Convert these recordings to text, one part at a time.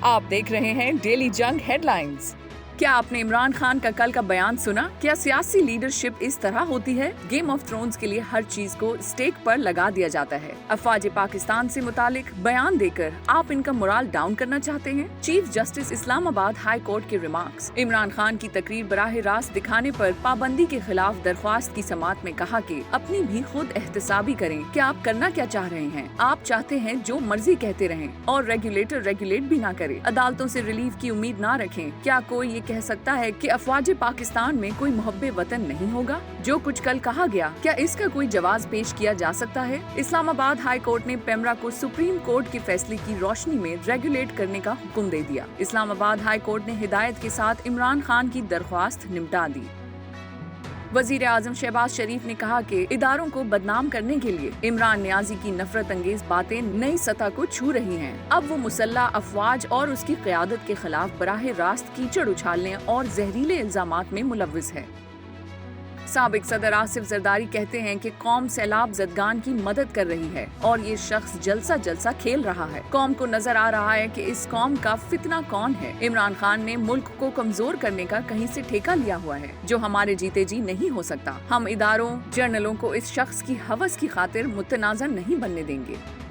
आप देख रहे हैं डेली जंग हेडलाइंस। क्या आपने इमरान खान का कल का बयान सुना? क्या सियासी लीडरशिप इस तरह होती है? गेम ऑफ थ्रोन्स के लिए हर चीज को स्टेक पर लगा दिया जाता है। अफवाज पाकिस्तान से मुतालिक बयान देकर आप इनका मोराल डाउन करना चाहते हैं? Chief justice Islamabad high court के रिमार्क्स। इमरान खान की तकरीर बराह रास्त दिखाने पर पाबंदी के खिलाफ दरख्वास्त की समाअत में कहा कि अपनी भी खुद एहतसाबी करें कि आप करना क्या चाह रहे हैं। आप चाहते हैं जो मर्जी कहते रहें और रेगुलेटर रेगुलेट भी ना करे। अदालतों से रिलीफ की उम्मीद ना रखें। क्या कोई ये कह सकता है कि अफवाज पाकिस्तान में कोई मुहब्बे वतन नहीं होगा? जो कुछ कल कहा गया, क्या इसका कोई जवाब पेश किया जा सकता है? इस्लामाबाद हाई कोर्ट ने पेमरा को सुप्रीम कोर्ट के फैसले की रोशनी में रेगुलेट करने का हुक्म दे दिया। इस्लामाबाद हाई कोर्ट ने हिदायत के साथ इमरान खान की दरख्वास्त निपटा दी। वजीर आजम शहबाज शरीफ ने कहा कि इदारों को बदनाम करने के लिए इमरान नियाजी की नफरत अंगेज बातें नई सतह को छू रही हैं। अब वो मुसल्ला अफवाज और उसकी क़यादत के खिलाफ बराह रास्त कीचड़ उछालने और जहरीले इल्जामात में मुलव्विस है। साबिक सदर आसिफ जरदारी कहते हैं कि कौम सैलाब जदगान की मदद कर रही है और ये शख्स जलसा खेल रहा है। कौम को नजर आ रहा है कि इस कौम का फितना कौन है। इमरान खान ने मुल्क को कमजोर करने का कहीं से ठेका लिया हुआ है जो हमारे जीते जी नहीं हो सकता। हम इदारों जर्नलों को इस शख्स की हवस की खातिर मुतनाज़र नहीं बनने देंगे।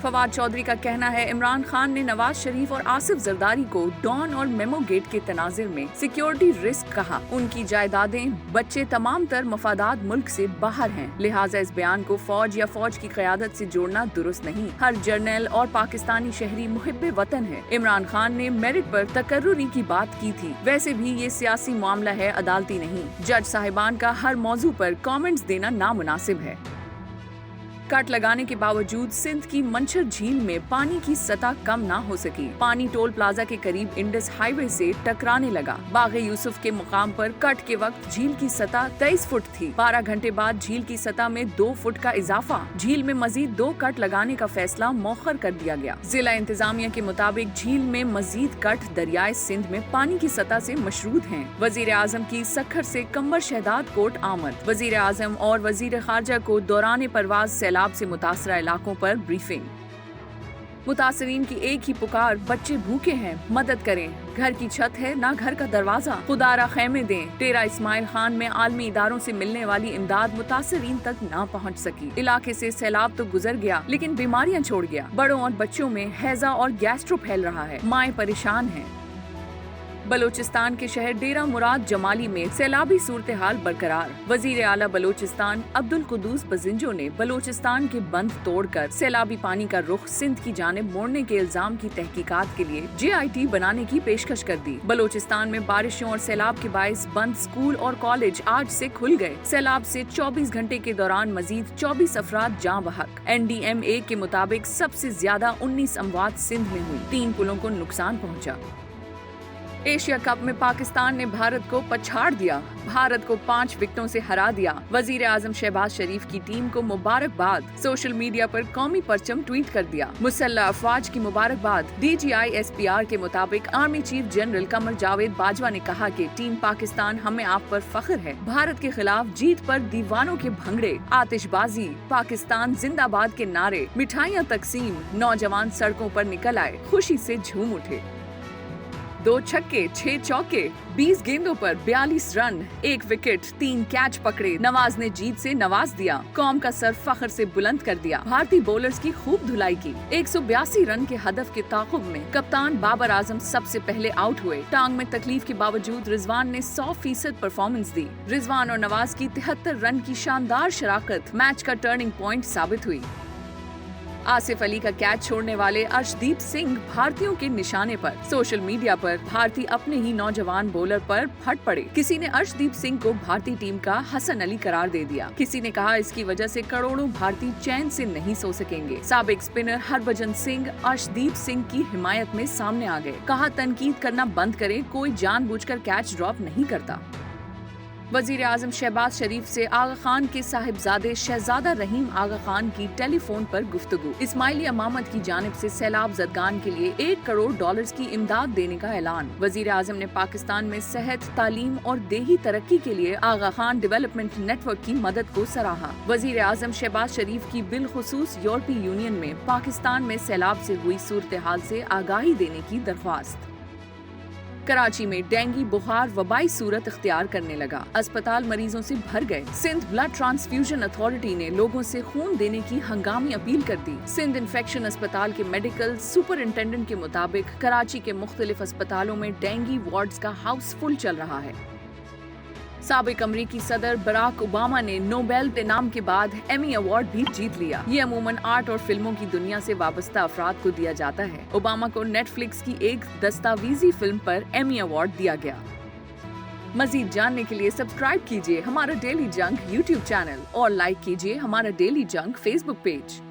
फवाद चौधरी का कहना है इमरान खान ने नवाज शरीफ और आसिफ जरदारी को डॉन और मेमो गेट के तनाजिर में सिक्योरिटी रिस्क कहा। उनकी जायदादें, बच्चे, तमाम तर मफादात मुल्क से बाहर हैं। लिहाजा इस बयान को फौज या फौज की क़यादत से जोड़ना दुरुस्त नहीं। हर जर्नल और पाकिस्तानी शहरी मुहिब्बे वतन है। इमरान खान ने मेरिट पर तकर्रुरी की बात की थी। वैसे भी ये सियासी मामला है, अदालती नहीं। जज साहिबान का हर मौजू पर कमेंट्स देना नामुनासिब है। कट लगाने के बावजूद सिंध की मंचर झील में पानी की सतह कम ना हो सकी। पानी टोल प्लाजा के करीब इंडस हाईवे से टकराने लगा। बागे यूसुफ के मुकाम पर कट के वक्त झील की सतह 23 फुट थी। 12 घंटे बाद झील की सतह में 2 फुट का इजाफा। झील में मजीद 2 कट लगाने का फैसला मौखर कर दिया गया। जिला इंतजामिया के मुताबिक झील में मजीद कट दरियाए सिंध में पानी की सतह से मशरूद हैं। वजीर आजम की सखर से कंबर शहदाद कोट आमद। वजीर आजम और वजीर खारजा को दौरान परवाज सैलाब से मुतासरा इलाकों पर ब्रीफिंग। मुतासरीन की एक ही पुकार, बच्चे भूखे हैं, मदद करें। घर की छत है ना घर का दरवाजा, खुदारा खैमे दें। डेरा इस्माइल खान में आलमी इदारों से मिलने वाली इमदाद मुतासरीन तक ना पहुंच सकी। इलाके से सैलाब तो गुजर गया लेकिन बीमारियां छोड़ गया। बड़ों और बच्चों में हैजा और गैस्ट्रो फैल रहा है। माएं परेशान हैं। बलोचिस्तान के शहर डेरा मुराद जमाली में सैलाबी सूरत हाल बरकरार। वजीर आला बलोचिस्तान अब्दुल कुद्दूस बजिंजो ने बलोचिस्तान के बंद तोड़कर सैलाबी पानी का रुख सिंध की जानिब मोड़ने के इल्जाम की तहकीकात के लिए JIT बनाने की पेशकश कर दी। बलोचिस्तान में बारिशों और सैलाब के बायस बंद स्कूल और कॉलेज आज से खुल गए। सैलाब से 24 घंटे के दौरान मजीद 24 अफराद जाँ बहक। NDMA के मुताबिक सबसे ज्यादा 19 अमवात सिंध में हुई। 3 पुलों को नुकसान पहुँचा। एशिया कप में पाकिस्तान ने भारत को पछाड़ दिया। भारत को 5 विकेटों से हरा दिया। वजीर आजम शहबाज शरीफ की टीम को मुबारकबाद। सोशल मीडिया पर कौमी परचम ट्वीट कर दिया। मुसल्ला अफवाज की मुबारकबाद। DGI SPR के मुताबिक army chief general Qamar Javed Bajwa ने कहा कि टीम पाकिस्तान, हमें आप पर फख्र है। भारत के खिलाफ जीत पर दीवानों के भंगड़े, आतिशबाजी, पाकिस्तान जिंदाबाद के नारे, मिठाइयाँ तकसीम, नौजवान सड़कों पर निकल आए, खुशी से झूम उठे। 2 छक्के, 6 चौके, 20 गेंदों पर 42 रन, 1 विकेट, 3 कैच पकड़े। नवाज ने जीत से नवाज दिया। कौम का सर फख्र से बुलंद कर दिया। भारतीय बॉलर्स की खूब धुलाई की। 182 रन के हदफ के ताकुब में कप्तान बाबर आजम सबसे पहले आउट हुए। टांग में तकलीफ के बावजूद रिजवान ने 100% परफॉर्मेंस दी। रिजवान और नवाज की 73 रन की शानदार शराकत मैच का टर्निंग पॉइंट साबित हुई। आसिफ अली का कैच छोड़ने वाले अर्शदीप सिंह भारतीयों के निशाने पर। सोशल मीडिया पर भारतीय अपने ही नौजवान बॉलर पर फट पड़े। किसी ने अर्शदीप सिंह को भारतीय टीम का हसन अली करार दे दिया। किसी ने कहा इसकी वजह से करोड़ों भारतीय चैन से नहीं सो सकेंगे। साबिक स्पिनर हरभजन सिंह अर्शदीप सिंह की हिमायत में सामने आ गए। कहा तनकीद करना बंद करें, कोई जानबूझकर कैच ड्रॉप नहीं करता। वजीर आजम शहबाज शरीफ से आगा खान के साहिबजादे शहजादा रहीम आगा खान की टेलीफोन पर गुफ्तगू। इस्माइलिया मामद की जानिब से सैलाब ज़दगान के लिए $1 करोड़ की इमदाद देने का ऐलान। वजीर आजम ने पाकिस्तान में सेहत, तालीम और देही तरक्की के लिए आगा खान डेवलपमेंट नेटवर्क की मदद को सराहा। वजीर आजम शहबाज शरीफ की बिलखुसूस यूरोपीय यूनियन में पाकिस्तान में सैलाब से हुई सूरत हाल से आगाही देने की दरख्वास्त। कराची में डेंगू बुखार वबाई सूरत इख्तियार करने लगा। अस्पताल मरीजों से भर गए। सिंध ब्लड ट्रांसफ्यूजन अथॉरिटी ने लोगों से खून देने की हंगामी अपील कर दी। सिंध इन्फेक्शन अस्पताल के मेडिकल सुपरिंटेंडेंट के मुताबिक कराची के मुख्तलिफ अस्पतालों में डेंगू वार्ड्स का हाउसफुल चल रहा है। साबिक अमरीकी सदर बराक ओबामा ने नोबेल इनाम के बाद एमी अवार्ड भी जीत लिया। ये अमूमन आर्ट और फिल्मों की दुनिया से वाबस्ता अफराद को दिया जाता है। ओबामा को नेटफ्लिक्स की एक दस्तावेजी फिल्म पर एमी अवार्ड दिया गया। मजीद जानने के लिए सब्सक्राइब कीजिए हमारा डेली जंक यूट्यूब चैनल और लाइक कीजिए हमारा डेली जंक फेसबुक पेज।